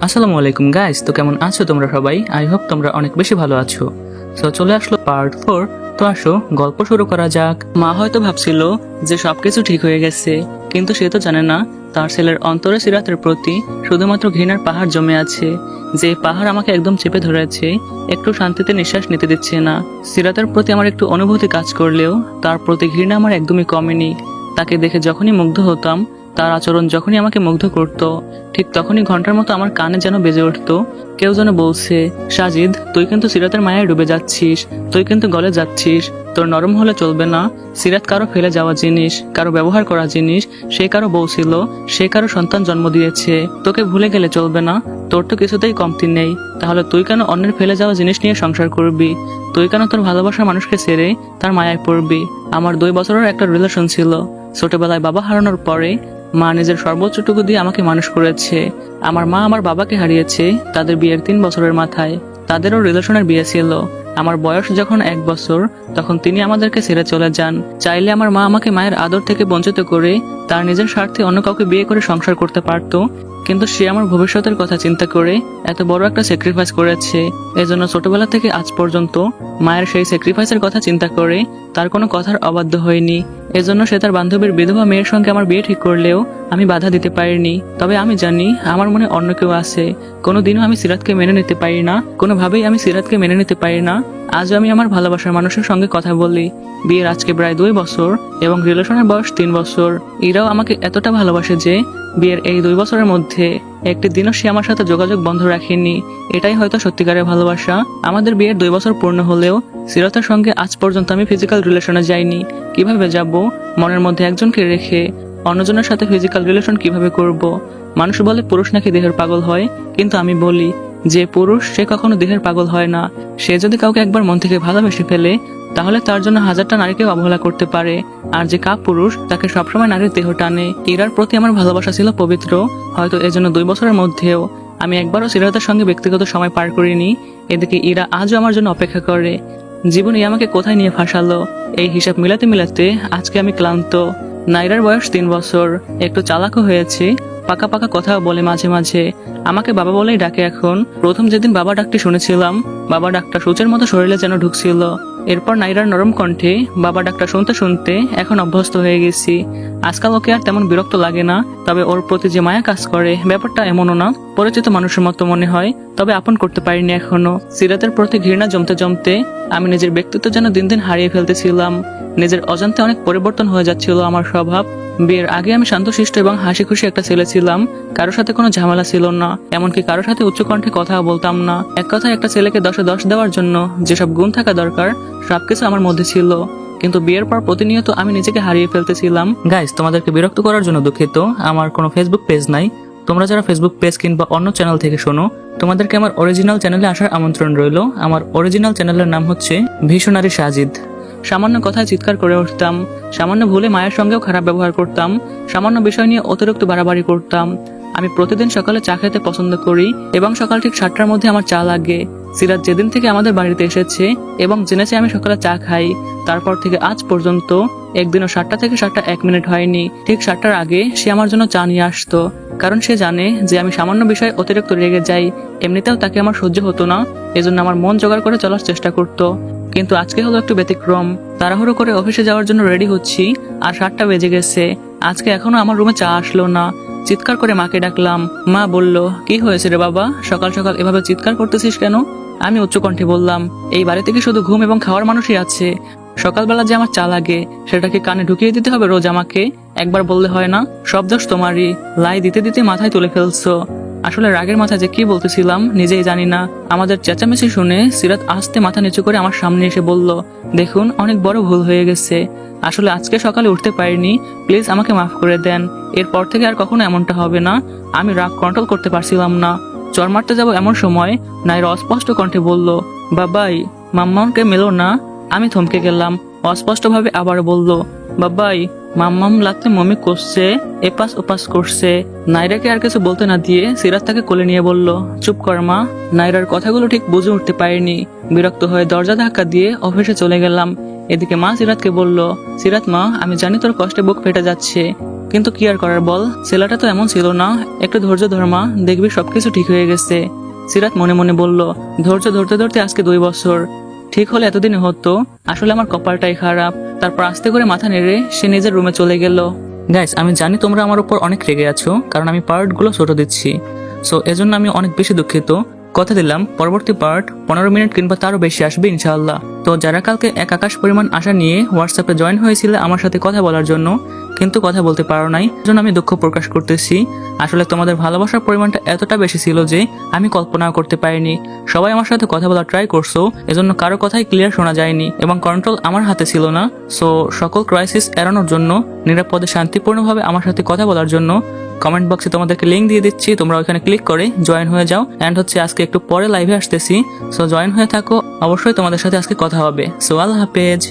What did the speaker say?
আসসালামু আলাইকুম গাইস, তো কেমন আছো তোমরা সবাই? আই হোপ তোমরা অনেক বেশি ভালো আছো। সো চলে আসলো পার্ট 4। তো আসো গল্প শুরু করা যাক। মা হয়তো ভাবছিল যে সবকিছু ঠিক হয়ে গেছে, কিন্তু সে তো জানে না তার ছেলের অন্তরে সিরাতের প্রতি শুধুমাত্র ঘৃণার পাহাড় জমে আছে। যে পাহাড় আমাকে একদম চেপে ধরেছে, একটু শান্তিতে নিঃশ্বাস নিতে দিচ্ছে না। সিরাতের প্রতি আমার একটু অনুভূতি কাজ করলেও তার প্রতি ঘৃণা আমার একদমই কমেনি। তাকে দেখে যখনই মুগ্ধ হতাম, তার আচরণ যখনই আমাকে মুগ্ধ করত, ঠিক তখনই ঘন্টার মতো আমার কানে যেন বেজে উঠতো। কেউ যেন বলছে, সাজিদ তুই কিন্তু সিরাতের মায়ায় ডুবে যাচ্ছিস, তুই কিন্তু গলে যাচ্ছিস, তোর নরম হলে চলবে না। সিরাত কারো ফেলে যাওয়া জিনিস, কারো ব্যবহার করা জিনিস। সে কারো বউ ছিল, সে কারো সন্তান জন্ম দিয়েছে, তোকে ভুলে গেলে চলবে না। তোর তো কিছুতেই কমতি নেই, তাহলে তুই কেন অন্যের ফেলে যাওয়া জিনিস নিয়ে সংসার করবি? তুই কেন তোর ভালোবাসার মানুষকে ছেড়ে তার মায়ায় পড়বি? আমার 2 বছরের একটা রিলেশন ছিল। ছোটবেলায় বাবা হারানোর পরে মা নিজের সর্বোচ্চটুকু দিয়ে আমাকে মানুষ করেছে। আমার মা আমার বাবাকে হারিয়েছে তাদের বিয়ের 3 বছরের মাথায়। তাদেরও রিলেশনের বিয়ে ছিল। আমার বয়স যখন 1 বছর, তখন তিনি আমাদেরকে ছেড়ে চলে যান। চাইলে আমার মা আমাকে মায়ের আদর থেকে বঞ্চিত করে তার নিজের স্বার্থে অন্য কাউকে বিয়ে করে সংসার করতে পারত, কিন্তু সে আমার ভবিষ্যতের কথা চিন্তা করে এত বড় একটা স্যাক্রিফাইস করেছে। এজন্য ছোটবেলা থেকে আজ পর্যন্ত মায়ের সেই স্যাক্রিফাইসের কথা চিন্তা করে তার কোনো কথার অবাধ্য হয়নি। এজন্য সে তার বান্ধবীর বিধবা মেয়ের সঙ্গে আমার বিয়ে ঠিক করলেও আমি বাধা দিতে পারিনি। তবে আমি জানি আমার মনে অন্য কেউ আছে। কোনোদিনও আমি সিরাতকে মেনে নিতে পারি না, কোনোভাবেই আমি সিরাতকে মেনে নিতে পারি না। আজও আমি আমার ভালোবাসার মানুষের সঙ্গে কথা বলি। বিয়ের আজকে প্রায় 2 বছর এবং রিলেশনের বয়স 3 বছর। এরাও আমাকে এতটা ভালোবাসে যে বিয়ের এই 2 বছরের মধ্যে একটি দিনও সে আমার সাথে যোগাযোগ বন্ধ রাখেনি। এটাই হয়তো সত্যিকারের ভালোবাসা। আমাদের বিয়ের 2 বছর পূর্ণ হলেও সিরাতের সঙ্গে আজ পর্যন্ত আমি ফিজিক্যাল রিলেশনে যাইনি। কিভাবে যাব? মনের মধ্যে একজনকে রেখে অন্যজনের সাথে ফিজিক্যাল রিলেশন কিভাবে করব? মানুষ বলে পুরুষ নাকি দেহের পাগল হয়, কিন্তু আমি বলি যে পুরুষ সে কখনো দেহের পাগল হয় না। সে যদি কাউকে একবার মন থেকে ভালোবেসে ফেলে, তাহলে তার জন্য 1000টা নারীকে অবহেলা করতে পারে। আর যে পুরুষ তাকে সবসময় নারীর দেহ টানে। ইরার প্রতি আমার ভালোবাসা ছিল পবিত্র। হয়তো এজন্য 2 বছরের মধ্যেও আমি একবারও সিরাতের সঙ্গে ব্যক্তিগত সময় পার করিনি। এদিকে ইরা আজও আমার জন্য অপেক্ষা করে। জীবনে আমাকে কোথায় নিয়ে ফাঁসালো, এই হিসাব মিলাতে মিলাতে আজকে আমি ক্লান্ত। নাইরার বয়স 3 বছর, একটু চালাকও হয়েছে, পাকা পাকা কথাও বলে মাঝে মাঝে। আমাকে বাবা বলেই ডাকে এখন। প্রথম যেদিন বাবা ডাকটি শুনেছিলাম, বাবা ডাকটা সূচের মতো শরীরে যেন ঢুকছিল। এরপর নাইরার নরম কণ্ঠে বাবা ডাকটা শুনতে শুনতে এখন অভ্যস্ত হয়ে গেছি। আজকাল ওকে আর তেমন বিরক্ত লাগে না। তবে ওর প্রতি যে মায়া কাজ করে, ব্যাপারটা এমনও না। পরিচিত মানুষের মতো মনে হয়, তবে আপন করতে পারিনি এখনো। সিরাতের প্রতি ঘৃণা জমতে জমতে আমি নিজের ব্যক্তিত্ব যেন দিন দিন হারিয়ে ফেলতেছিলাম। নিজের অজান্তে অনেক পরিবর্তন হয়ে যাচ্ছিল আমার স্বভাব। বিয়ের আগে আমি শান্তশিষ্ট এবং হাসি খুশি একটা ছেলে ছিলাম। কারোর সাথে কোনো ঝামেলা ছিল না, এমনকি কারোর সাথে উচ্চকণ্ঠে কথা বলতাম না। এক কথায় একটা ছেলেকে 10-এ 10 দেওয়ার জন্য যেসব গুণ থাকা দরকার সবকিছু আমার মধ্যে ছিল। কিন্তু বিয়ের পর প্রতিনিয়ত আমি নিজেকে হারিয়ে ফেলতেছিলাম। গাইস, তোমাদেরকে বিরক্ত করার জন্য দুঃখিত। আমার কোনো ফেসবুক পেজ নাই। তোমরা যারা ফেসবুক পেজ কিংবা অন্য চ্যানেল থেকে শোনো, তোমাদেরকে আমার অরিজিনাল চ্যানেলে আসার আমন্ত্রণ রইল। আমার অরিজিনাল চ্যানেলের নাম হচ্ছে ভীষণারী সাজিদ। সামান্য কথায় চিৎকার করে উঠতাম, সামান্য ভুলে মায়ের সঙ্গেও খারাপ ব্যবহার করতাম, সামান্য বিষয় নিয়ে অতিরিক্ত বাড়াবাড়ি করতাম। আমি প্রতিদিন সকালে চা খেতে পছন্দ করি এবং সকাল ঠিক 7টার মধ্যে আমার চা লাগে। সিরাত যেদিন থেকে আমাদের বাড়িতে এসেছে এবং জেনেছে আমি সকালে চা খাই, তারপর থেকে আজ পর্যন্ত একদিনও 7টা থেকে 7টা 1 মিনিট হয়নি ঠিক 7টার আগে সে আমার জন্য চা নিয়ে আসতো। কারণ সে জানে যে আমি সামান্য বিষয়ে অতিরিক্ত রেগে যাই। এমনিতেও তাকে আমার সহ্য হতো না, এজন্য আমার মন জোগাড় করে চলার চেষ্টা করতো। কিন্তু আজকে হলো একটু ব্যতিক্রম। তাড়াহুড়ো করে অফিসে যাওয়ার জন্য রেডি হচ্ছি আর 7টা বেজে গেছে। আজকে এখনো আমার রুমে চা আসলো না। চিৎকার করে মাকে ডাকলাম। মা বলল, কি হয়েছে রে বাবা, সকাল সকাল এভাবে চিৎকার করতেছিস কেন? আমি উচ্চকণ্ঠে বললাম, এই বাড়িতে কি শুধু ঘুম এবং খাওয়ার মানুষই আছে? সকালবেলা যে আমার চা লাগে সেটাকে কানে ঢুকিয়ে দিতে হবে রোজ আমাকে? একবার বললে হয় না? সব দোষ তোমারই। লাই দিতে দিতে মাথায় তুলে ফেলছো। আসলে রাগের মাথায় যে কি বলতেছিলাম নিজেই জানি না। আমাদের চেঁচামেচি শুনে সিরাত আস্তে মাথা নিচু করে আমার সামনে এসে বলল, দেখুন অনেক বড় ভুল হয়ে গেছে। আসলে আজকে সকালে উঠতে পারিনি, প্লিজ আমাকে মাফ করে দেন। এরপর থেকে আর কখনো এমনটা হবে না। আমি রাগ কন্ট্রোল করতে পারছিলাম না। চর মারতে যাবো এমন সময় নাইরা অস্পষ্ট কণ্ঠে বলল, বাবাই মাম্মামকে মেলো না। আমি থমকে গেলাম। অস্পষ্টভাবে আবার বলল, বাবাই মাম্মাম লাগতে মমি করছে, এপাস ওপাস করছে। নাইরাকে আর কিছু বলতে না দিয়ে সিরাত তাকে কোলে নিয়ে বলল, চুপ কর মা। নাইরার কথাগুলো ঠিক বুঝে উঠতে পারিনি। বিরক্ত হয়ে দরজা ধাক্কা দিয়ে অফিসে চলে গেলাম। এদিকে মা সিরাতকে বলল, সিরাত মা, আমি জানি তোর কষ্টে বুক ফেটে যাচ্ছে, কিন্তু কি আর করার বল, ছেলেটা তো এমন ছিল না। একটু ধৈর্য ধর্মা, দেখবি সবকিছু ঠিক হয়ে গেছে। সিরাত মনে মনে বলল, ধৈর্য ধরতে ধরতে আজকে 2 বছর। ঠিক হলে এতদিনে হতো। আসলে আমার কপালটাই খারাপ। তারপর আস্তে করে মাথা নেড়ে সে নিজের রুমে চলে গেল। গাইস, আমি জানি তোমরা আমার উপর অনেক রেগে আছো, কারণ আমি পার্টগুলো ছোট দিচ্ছি। সো এজন্য আমি অনেক বেশি দুঃখিত। কথা দিলাম পরবর্তী পার্ট 15 মিনিট কিংবা তারও বেশি আসবে ইনশাআল্লাহ। তো যারা কালকে এক আকাশ পরিমাণ আশা নিয়ে হোয়াটসঅ্যাপে জয়েন হয়েছিল আমার সাথে কথা বলার জন্য, কিন্তু কথা বলতে পারো নাই, জন্য আমি দুঃখ প্রকাশ করতেছি। আসলে তোমাদের ভালোবাসার পরিমাণটা এতটা বেশি ছিল যে আমি কল্পনাও করতে পারিনি। সবাই আমার সাথে কথা বলার ট্রাই করছো, এজন্য কারো কথাই ক্লিয়ার শোনা যায়নি এবং কন্ট্রোল আমার হাতে ছিল না। সো সকল ক্রাইসিস এড়ানোর জন্য, নিরাপদে শান্তিপূর্ণভাবে আমার সাথে কথা বলার জন্য কমেন্ট বক্সে তোমাদেরকে লিঙ্ক দিয়ে দিচ্ছি, তোমরা ওখানে ক্লিক করে জয়েন হয়ে যাও। এন্ড হচ্ছে আজকে একটু পরে লাইভে আসতেছি, সো জয়েন হয়ে থাকো। অবশ্যই তোমাদের সাথে আজকে কথা হবে। সো আল্লাহ হাফেজ।